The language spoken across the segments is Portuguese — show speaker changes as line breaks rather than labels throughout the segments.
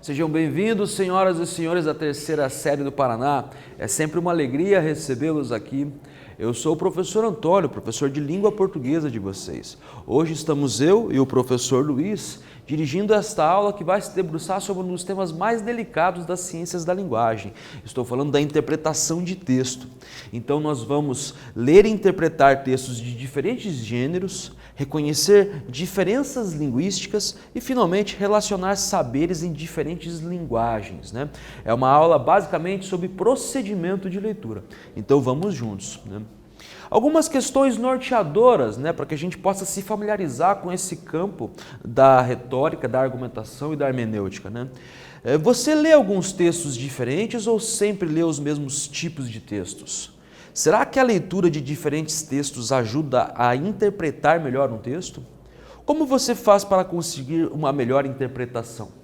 Sejam bem-vindos, senhoras e senhores da terceira série do Paraná. É sempre uma alegria recebê-los aqui. Eu sou o professor Antônio, professor de língua portuguesa de vocês. Hoje estamos eu e o professor Luiz dirigindo esta aula que vai se debruçar sobre um dos temas mais delicados das ciências da linguagem. Estou falando da interpretação de texto. Então nós vamos ler e interpretar textos de diferentes gêneros, reconhecer diferenças linguísticas e, finalmente, relacionar saberes em diferentes linguagens, né? É uma aula basicamente sobre procedimento de leitura. Então vamos juntos, né? Algumas questões norteadoras, né, para que a gente possa se familiarizar com esse campo da retórica, da argumentação e da hermenêutica, né? Você lê alguns textos diferentes ou sempre lê os mesmos tipos de textos? Será que a leitura de diferentes textos ajuda a interpretar melhor um texto? Como você faz para conseguir uma melhor interpretação?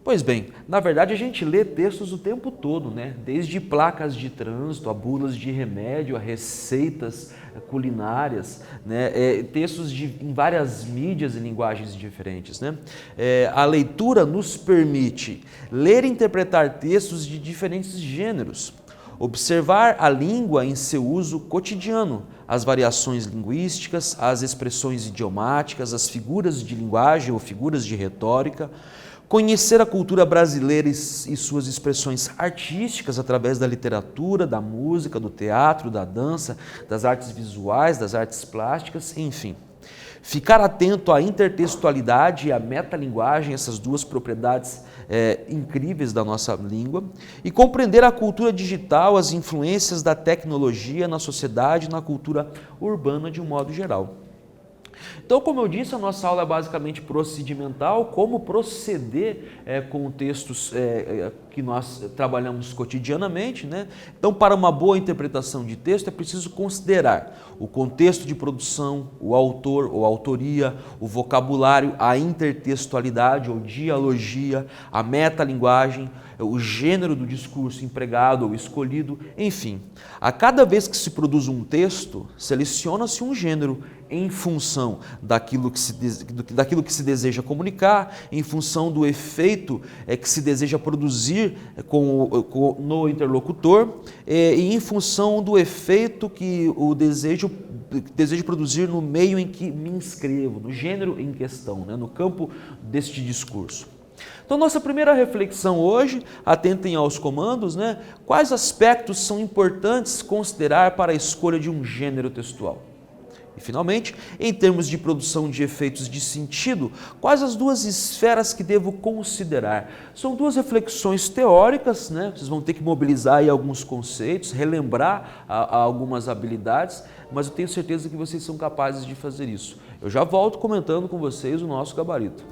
Pois bem, na verdade a gente lê textos o tempo todo, né? Desde placas de trânsito, a bulas de remédio, a receitas culinárias, né? Textos em várias mídias e linguagens diferentes, né? A leitura nos permite ler e interpretar textos de diferentes gêneros, observar a língua em seu uso cotidiano, as variações linguísticas, as expressões idiomáticas, as figuras de linguagem ou figuras de retórica, conhecer a cultura brasileira e suas expressões artísticas através da literatura, da música, do teatro, da dança, das artes visuais, das artes plásticas, enfim. Ficar atento à intertextualidade e à metalinguagem, essas duas propriedades incríveis da nossa língua, e compreender a cultura digital, as influências da tecnologia na sociedade e na cultura urbana de um modo geral. Então, como eu disse, a nossa aula é basicamente procedimental, como proceder com textos que nós trabalhamos cotidianamente, né? Então, para uma boa interpretação de texto, é preciso considerar o contexto de produção, o autor ou autoria, o vocabulário, a intertextualidade ou dialogia, a metalinguagem, o gênero do discurso empregado ou escolhido, enfim. A cada vez que se produz um texto, seleciona-se um gênero em função daquilo que se deseja comunicar, em função do efeito que se deseja produzir no interlocutor e em função do efeito que o desejo produzir no meio em que me inscrevo, no gênero em questão, né, no campo deste discurso. Então, nossa primeira reflexão hoje, atentem aos comandos, né? Quais aspectos são importantes considerar para a escolha de um gênero textual? E, finalmente, em termos de produção de efeitos de sentido, quais as duas esferas que devo considerar? São duas reflexões teóricas, né? Vocês vão ter que mobilizar aí alguns conceitos, relembrar algumas habilidades, mas eu tenho certeza que vocês são capazes de fazer isso. Eu já volto comentando com vocês o nosso gabarito.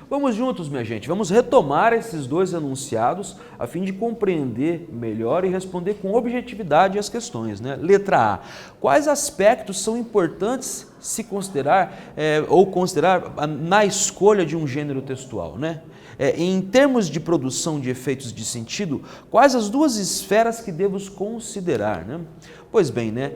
Vamos juntos, minha gente, vamos retomar esses dois enunciados a fim de compreender melhor e responder com objetividade as questões, né? Letra A. Quais aspectos são importantes se considerar ou considerar na escolha de um gênero textual, né? Em termos de produção de efeitos de sentido, quais as duas esferas que devemos considerar, né? Pois bem, né?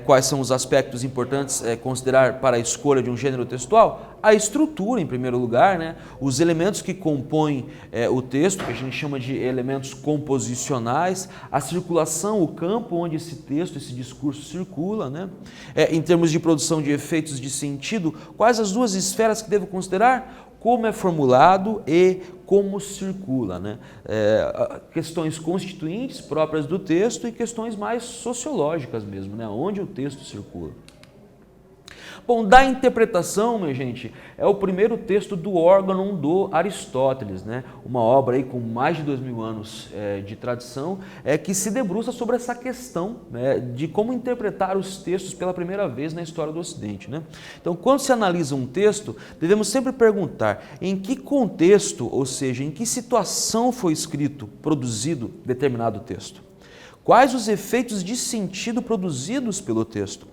Quais são os aspectos importantes considerar para a escolha de um gênero textual? A estrutura, em primeiro lugar, né? Os elementos que compõem o texto, que a gente chama de elementos composicionais, a circulação, o campo onde esse texto, esse discurso circula, né? Em termos de produção de efeitos de sentido, quais as duas esferas que devo considerar? Como é formulado e como circula, né? Questões constituintes próprias do texto e questões mais sociológicas mesmo, né? Onde o texto circula. Bom, da interpretação, minha gente, é o primeiro texto do Organon do Aristóteles, né? Uma obra aí com mais de 2000 anos de tradição, que se debruça sobre essa questão, né, de como interpretar os textos pela primeira vez na história do Ocidente, né? Então, quando se analisa um texto, devemos sempre perguntar em que contexto, ou seja, em que situação foi escrito, produzido determinado texto. Quais os efeitos de sentido produzidos pelo texto?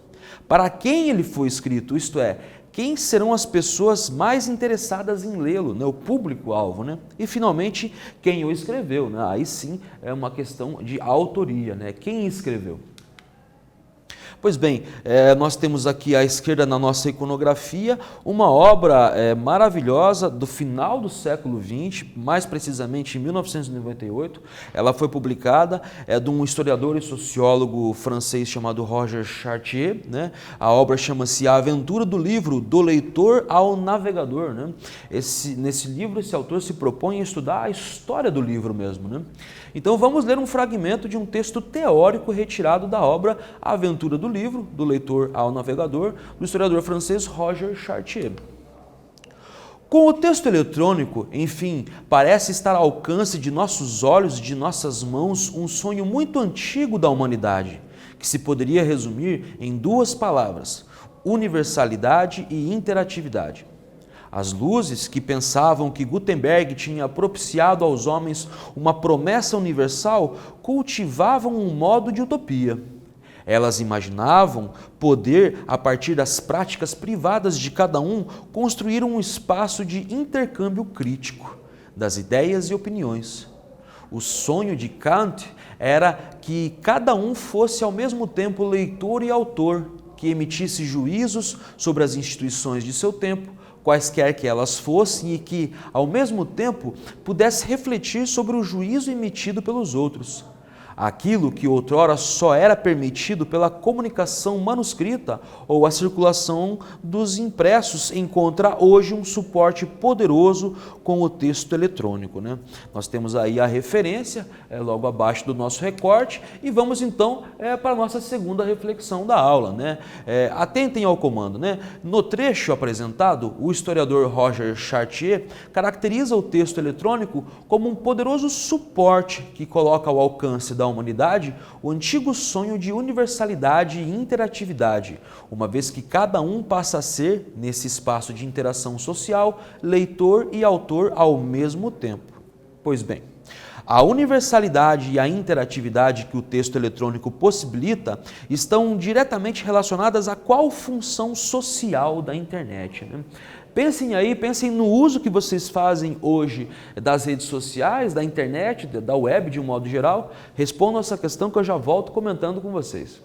Para quem ele foi escrito, isto é, quem serão as pessoas mais interessadas em lê-lo, né? O público-alvo, né? E finalmente, quem o escreveu, né? Aí sim é uma questão de autoria, né? Quem escreveu? Pois bem, nós temos aqui à esquerda na nossa iconografia uma obra maravilhosa do final do século XX, mais precisamente em 1998. Ela foi publicada, de um historiador e sociólogo francês chamado Roger Chartier, né? A obra chama-se A Aventura do Livro, do Leitor ao Navegador, né? Nesse livro, esse autor se propõe a estudar a história do livro mesmo, né? Então vamos ler um fragmento de um texto teórico retirado da obra A Aventura do Livro, do Leitor ao Navegador, do historiador francês Roger Chartier. Com o texto eletrônico, enfim, parece estar ao alcance de nossos olhos e de nossas mãos um sonho muito antigo da humanidade, que se poderia resumir em duas palavras: universalidade e interatividade. As luzes que pensavam que Gutenberg tinha propiciado aos homens uma promessa universal cultivavam um modo de utopia. Elas imaginavam poder, a partir das práticas privadas de cada um, construir um espaço de intercâmbio crítico das ideias e opiniões. O sonho de Kant era que cada um fosse ao mesmo tempo leitor e autor, que emitisse juízos sobre as instituições de seu tempo, quaisquer que elas fossem, e que, ao mesmo tempo, pudesse refletir sobre o juízo emitido pelos outros. Aquilo que outrora só era permitido pela comunicação manuscrita ou a circulação dos impressos encontra hoje um suporte poderoso com o texto eletrônico, né? Nós temos aí a referência logo abaixo do nosso recorte e vamos então para a nossa segunda reflexão da aula, né? Atentem ao comando, né? No trecho apresentado, o historiador Roger Chartier caracteriza o texto eletrônico como um poderoso suporte que coloca ao alcance da humanidade o antigo sonho de universalidade e interatividade, uma vez que cada um passa a ser, nesse espaço de interação social, leitor e autor ao mesmo tempo. Pois bem, a universalidade e a interatividade que o texto eletrônico possibilita estão diretamente relacionadas a qual função social da internet, né? Pensem aí, pensem no uso que vocês fazem hoje das redes sociais, da internet, da web de um modo geral. Respondam essa questão que eu já volto comentando com vocês.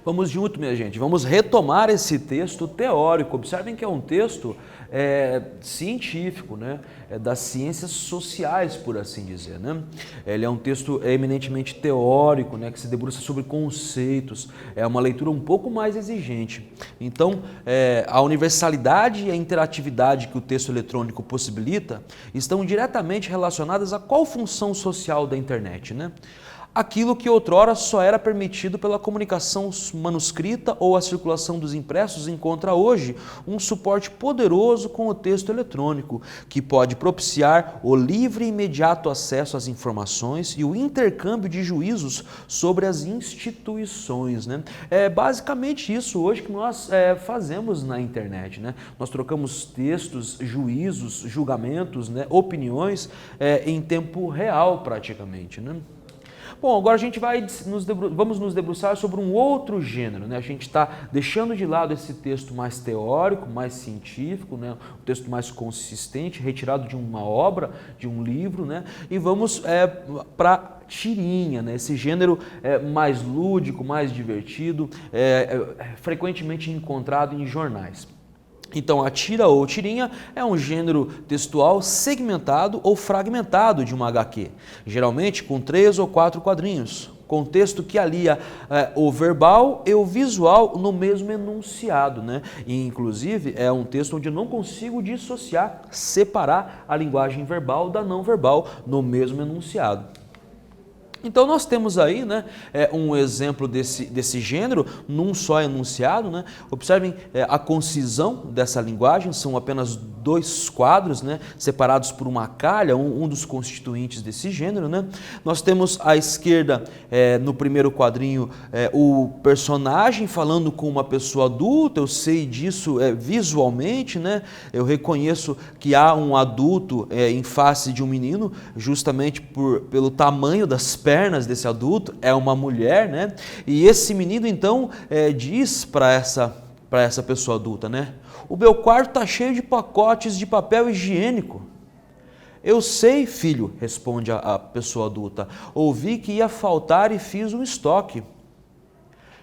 Vamos junto, minha gente, vamos retomar esse texto teórico. Observem que é um texto científico, né? Das ciências sociais, por assim dizer, né? Ele é um texto eminentemente teórico, né? Que se debruça sobre conceitos, é uma leitura um pouco mais exigente. Então, a universalidade e a interatividade que o texto eletrônico possibilita estão diretamente relacionadas a qual função social da internet, né? Aquilo que outrora só era permitido pela comunicação manuscrita ou a circulação dos impressos encontra hoje um suporte poderoso com o texto eletrônico, que pode propiciar o livre e imediato acesso às informações e o intercâmbio de juízos sobre as instituições, né? É basicamente isso hoje que nós fazemos na internet, né? Nós trocamos textos, juízos, julgamentos, né? Opiniões em tempo real praticamente, né? Bom, agora a gente vamos nos debruçar sobre um outro gênero, né? A gente está deixando de lado esse texto mais teórico, mais científico, né? Um texto mais consistente, retirado de uma obra, de um livro, né? E vamos para tirinha, né? Esse gênero mais lúdico, mais divertido, frequentemente encontrado em jornais. Então, a tira ou tirinha é um gênero textual segmentado ou fragmentado de uma HQ, geralmente com 3 ou 4 quadrinhos, com texto que alia o verbal e o visual no mesmo enunciado, né? E, inclusive, é um texto onde eu não consigo dissociar, separar a linguagem verbal da não verbal no mesmo enunciado. Então nós temos aí, né, um exemplo desse gênero num só enunciado, né? Observem a concisão dessa linguagem, são apenas 2 quadros, né, separados por uma calha, um dos constituintes desse gênero, né? Nós temos à esquerda, no primeiro quadrinho, o personagem falando com uma pessoa adulta. Eu sei disso visualmente, né? Eu reconheço que há um adulto em face de um menino, justamente pelo tamanho das pernas desse adulto, é uma mulher, né? E esse menino então diz para essa pessoa adulta, né? O meu quarto está cheio de pacotes de papel higiênico. Eu sei, filho, responde a pessoa adulta, ouvi que ia faltar e fiz um estoque.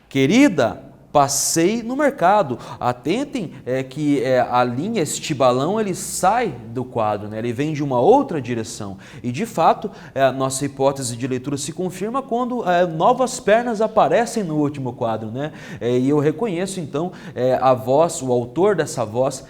Querida, passei no mercado. Atentem que a linha, este balão, ele sai do quadro, né? Ele vem de uma outra direção. E de fato, a nossa hipótese de leitura se confirma quando novas pernas aparecem no último quadro, né? E eu reconheço então a voz, o autor dessa voz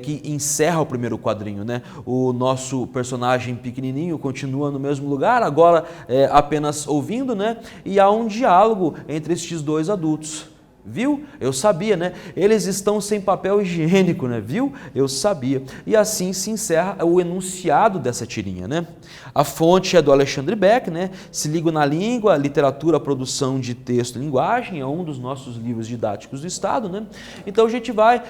que encerra o primeiro quadrinho, né? O nosso personagem pequenininho continua no mesmo lugar, agora apenas ouvindo, né? E há um diálogo entre estes 2 adultos. Viu? Eu sabia, né? Eles estão sem papel higiênico, né? Viu? Eu sabia. E assim se encerra o enunciado dessa tirinha, né? A fonte é do Alexandre Beck, né? Se liga na língua, literatura, produção de texto e linguagem, é um dos nossos livros didáticos do Estado, né? Então a gente vai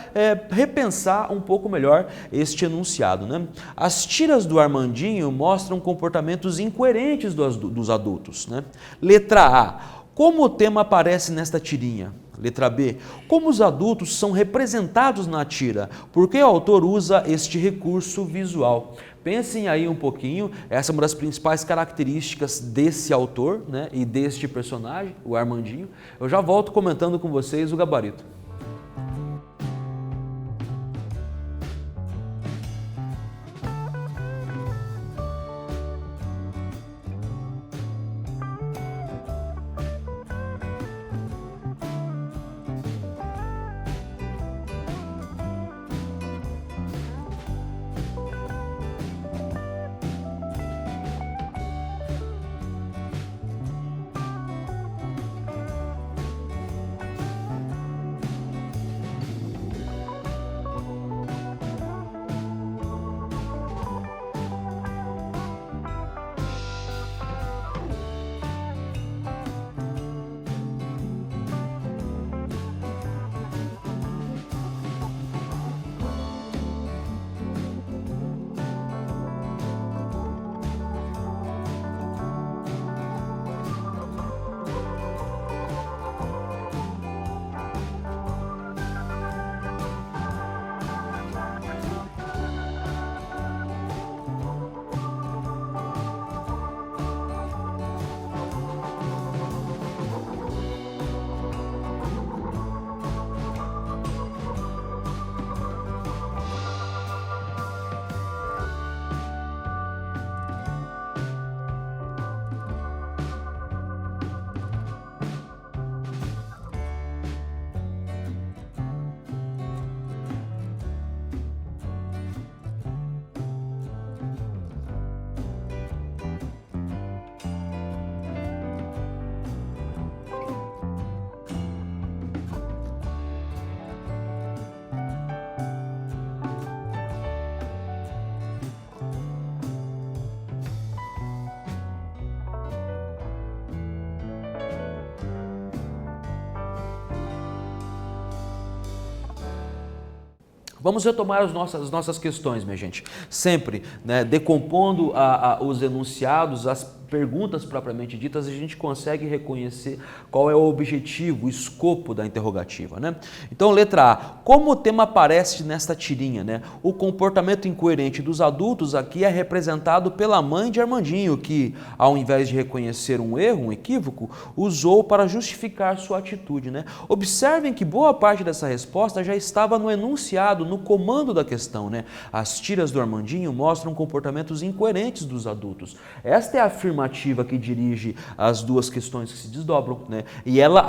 repensar um pouco melhor este enunciado, né? As tiras do Armandinho mostram comportamentos incoerentes dos adultos, né? Letra A. Como o tema aparece nesta tirinha? Letra B. Como os adultos são representados na tira? Por que o autor usa este recurso visual? Pensem aí um pouquinho, essa é uma das principais características desse autor, né, e deste personagem, o Armandinho. Eu já volto comentando com vocês o gabarito. Vamos retomar as nossas questões, minha gente. Sempre, né, decompondo os enunciados, as perguntas propriamente ditas, a gente consegue reconhecer qual é o objetivo, o escopo da interrogativa, né? Então, letra A. Como o tema aparece nesta tirinha, né? O comportamento incoerente dos adultos aqui é representado pela mãe de Armandinho, que, ao invés de reconhecer um erro, um equívoco, usou para justificar sua atitude, né? Observem que boa parte dessa resposta já estava no enunciado, no comando da questão, né? As tiras do Armandinho mostram comportamentos incoerentes dos adultos. Esta é a afirmativa que dirige as duas questões que se desdobram, né? E ela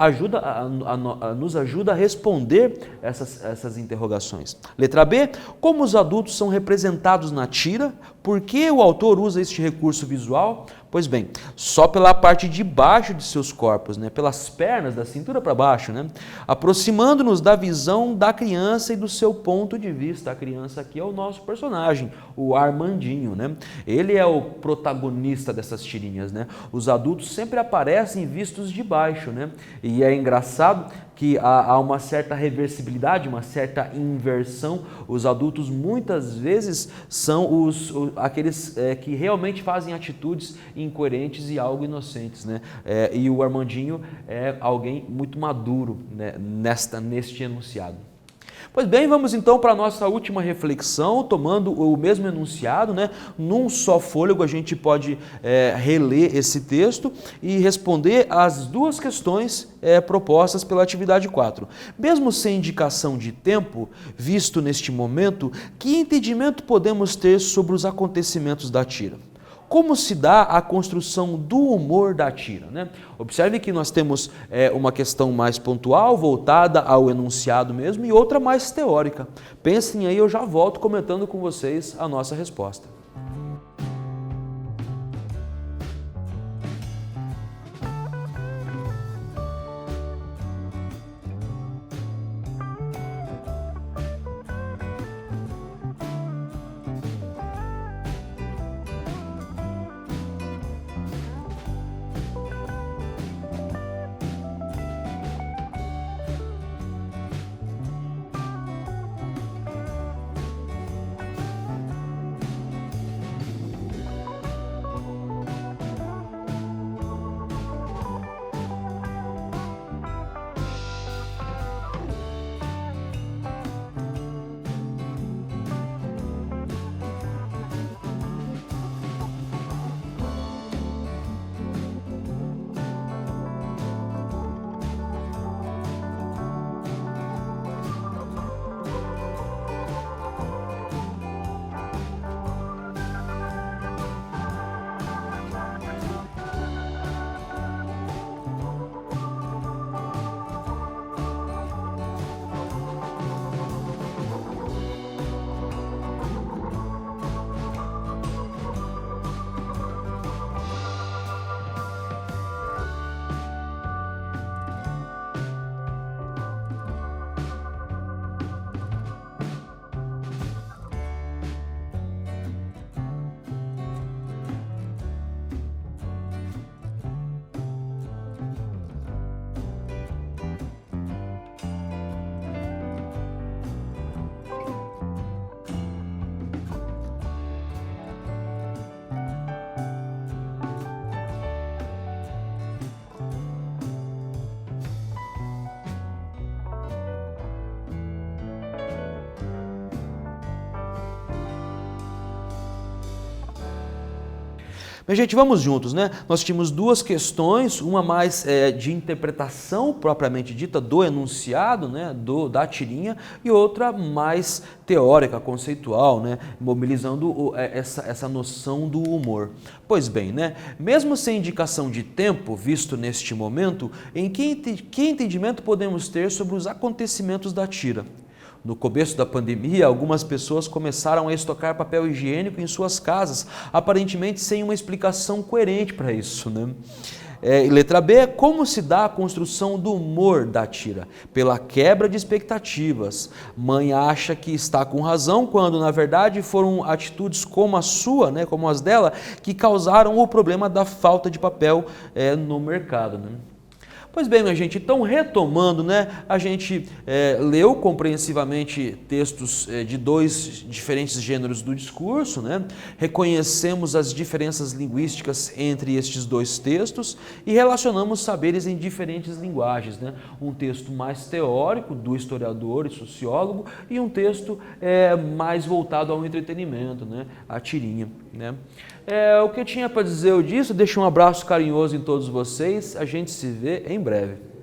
nos ajuda a responder essas interrogações. Letra B. Como os adultos são representados na tira? Por que o autor usa este recurso visual? Pois bem, só pela parte de baixo de seus corpos, né? Pelas pernas, da cintura para baixo, né? Aproximando-nos da visão da criança e do seu ponto de vista. A criança aqui é o nosso personagem, o Armandinho, né? Ele é o protagonista dessas tirinhas, né? Os adultos sempre aparecem vistos de baixo, né? E é engraçado que há uma certa reversibilidade, uma certa inversão. Os adultos muitas vezes são aqueles que realmente fazem atitudes incoerentes e algo inocentes, né? E o Armandinho é alguém muito maduro, né, neste enunciado. Pois bem, vamos então para a nossa última reflexão, tomando o mesmo enunciado, né? Num só fôlego a gente pode reler esse texto e responder as duas questões propostas pela atividade 4. Mesmo sem indicação de tempo, visto neste momento, que entendimento podemos ter sobre os acontecimentos da tira? Como se dá a construção do humor da tira, né? Observe que nós temos uma questão mais pontual, voltada ao enunciado mesmo, e outra mais teórica. Pensem aí, eu já volto comentando com vocês a nossa resposta. Mas, gente, vamos juntos, né? Nós tínhamos duas questões, uma mais de interpretação propriamente dita do enunciado, né? Da tirinha, e outra mais teórica, conceitual, né? Mobilizando essa noção do humor. Pois bem, né? Mesmo sem indicação de tempo, visto neste momento, que entendimento podemos ter sobre os acontecimentos da tira? No começo da pandemia, algumas pessoas começaram a estocar papel higiênico em suas casas, aparentemente sem uma explicação coerente para isso, né? Letra B, como se dá a construção do humor da tira? Pela quebra de expectativas. Mãe acha que está com razão, quando na verdade foram atitudes como a sua, né, como as dela, que causaram o problema da falta de papel no mercado, né? Pois bem, minha gente, então retomando, né, a gente leu compreensivamente textos de dois diferentes gêneros do discurso, né, reconhecemos as diferenças linguísticas entre estes dois textos e relacionamos saberes em diferentes linguagens, né, um texto mais teórico do historiador e sociólogo e um texto mais voltado ao entretenimento, né, a tirinha, né. O que eu tinha para dizer disso, deixo um abraço carinhoso em todos vocês, a gente se vê em breve.